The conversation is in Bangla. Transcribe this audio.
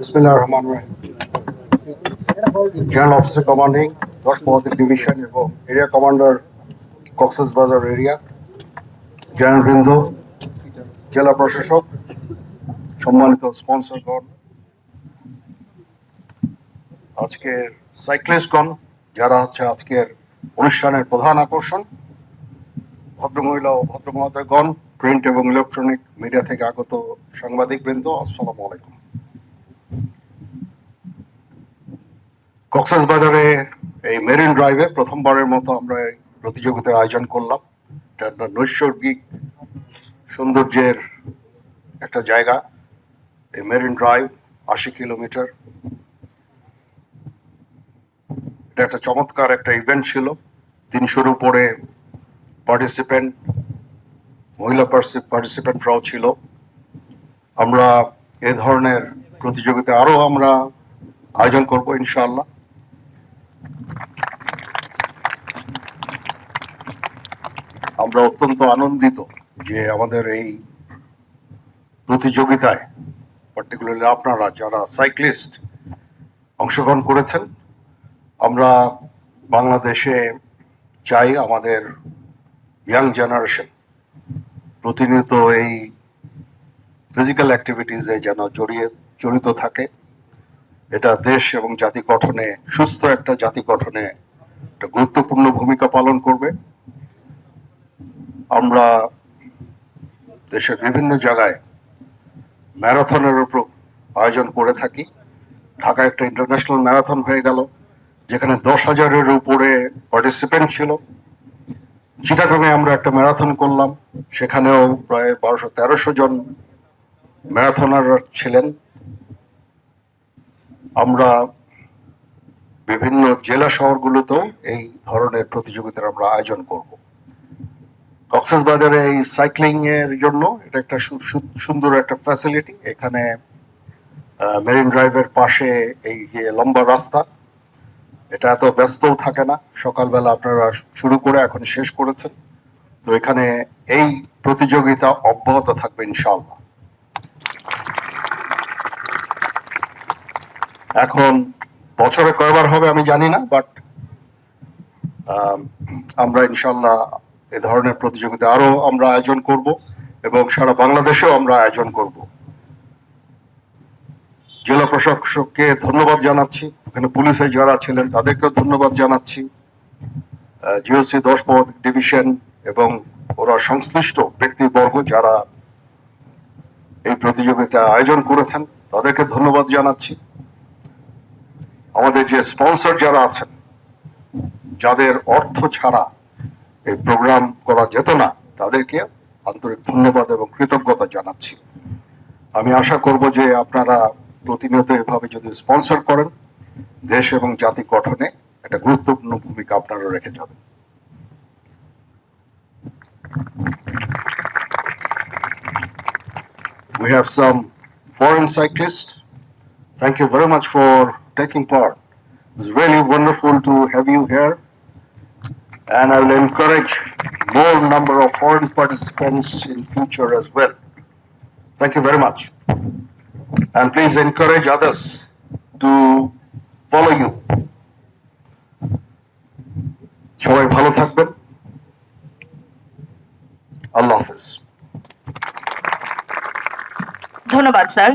বিসমিল্লাহির রহমানির রহিম। জেনারেল অফিসার কমান্ডিং 10 পদাতিক ডিভিশন এবং এরিয়া কমান্ডার কক্সবাজার এরিয়া, জেনারেলবৃন্দ, জেলা প্রশাসক, সম্মানিত স্পন্সরগণ, আজকের সাইক্লিস্টগণ যারা হচ্ছে আজকের অনুষ্ঠানের প্রধান আকর্ষণ, ভদ্রমহিলা ও ভদ্রমহোদয়গণ, প্রিন্ট এবং ইলেকট্রনিক মিডিয়া থেকে আগত সাংবাদিকবৃন্দ, আসসালামু আলাইকুম। কক্সবাজারে এই মেরিন ড্রাইভে প্রথমবারের মতো আমরা এই প্রতিযোগিতার আয়োজন করলাম। এটা একটা নৈসর্গিক সৌন্দর্যের একটা জায়গা, এই মেরিন ড্রাইভ 80 কিলোমিটার। এটা একটা চমৎকার একটা ইভেন্ট ছিল। 300-র উপরে পার্টিসিপেন্ট, মহিলা পার্টিসিপেন্টরাও ছিল। আমরা এ ধরনের প্রতিযোগিতা আরো আমরা আয়োজন করব ইনশাআল্লাহ। আমরা অত্যন্ত আনন্দিত যে আমাদের এই প্রতিযোগিতায় পার্টিকুলারলি আপনারা যারা সাইক্লিস্ট অংশগ্রহণ করেছেন। আমরা বাংলাদেশে চাই আমাদের ইয়াং জেনারেশন প্রতিনিয়ত এই ফিজিক্যাল অ্যাক্টিভিটিসে যেন জড়িত থাকে। এটা দেশ এবং জাতি গঠনে, সুস্থ একটা জাতি গঠনে একটা গুরুত্বপূর্ণ ভূমিকা পালন করবে। আমরা দেশের বিভিন্ন জায়গায় ম্যারাথনের উপর আয়োজন করে থাকি। ঢাকা একটা ইন্টারন্যাশনাল ম্যারাথন হয়ে গেল, যেখানে 10,000-এর উপরে পার্টিসিপেন্ট ছিল। চিটাগাংয়ে আমরা একটা ম্যারাথন করলাম, সেখানেও প্রায় 1200-1300 জন ম্যারাথনার ছিলেন। আমরা বিভিন্ন জেলা শহরগুলোতেও এই ধরনের প্রতিযোগিতার আমরা আয়োজন করব। কক্সবাজারে এই সাইক্লিং এর জন্য এটা একটা সুন্দর একটা ফ্যাসিলিটি। এখানে মেরিন ড্রাইভের পাশে এই যে লম্বা রাস্তা, এটা এত ব্যস্তও থাকে না। সকালবেলা আপনারা শুরু করে এখন শেষ করেছেন, তো এখানে এই প্রতিযোগিতা অব্যাহত থাকবে ইনশাআল্লাহ। এখন বছরে কয়বার হবে আমি জানি না, বাট আমরা ইনশাআল্লাহ এ ধরনের প্রতিযোগিতা আরো আমরা আয়োজন করব এবং সারা বাংলাদেশেও আমরা আয়োজন করব। জেলা প্রশাসককে ধন্যবাদ জানাচ্ছি, এখানে পুলিশে যারা ছিলেন তাদেরকেও ধন্যবাদ জানাচ্ছি, জিওসি 10 পদাতিক ডিভিশন এবং ওরা সংশ্লিষ্ট ব্যক্তিবর্গ যারা এই প্রতিযোগিতা আয়োজন করেছেন তাদেরকে ধন্যবাদ জানাচ্ছি। আমাদের যে স্পন্সর যারা আছেন, যাদের অর্থ ছাড়া এই প্রোগ্রাম করা যেত না, তাদেরকে আন্তরিক ধন্যবাদ এবং কৃতজ্ঞতা জানাচ্ছি। আমি আশা করব যে আপনারা প্রতিনিয়ত এভাবে যদি স্পন্সর করেন, দেশ এবং জাতি গঠনে একটা গুরুত্বপূর্ণ ভূমিকা আপনারা রেখে যাবেন। We have some foreign cyclists. Thank you very much for taking part. It's really wonderful to have you here, and I will encourage more number of foreign participants in future as well. Thank you very much, and please encourage others to follow you. সবাই ভালো থাকবেন। আল্লাহ হাফেজ। ধন্যবাদ স্যার।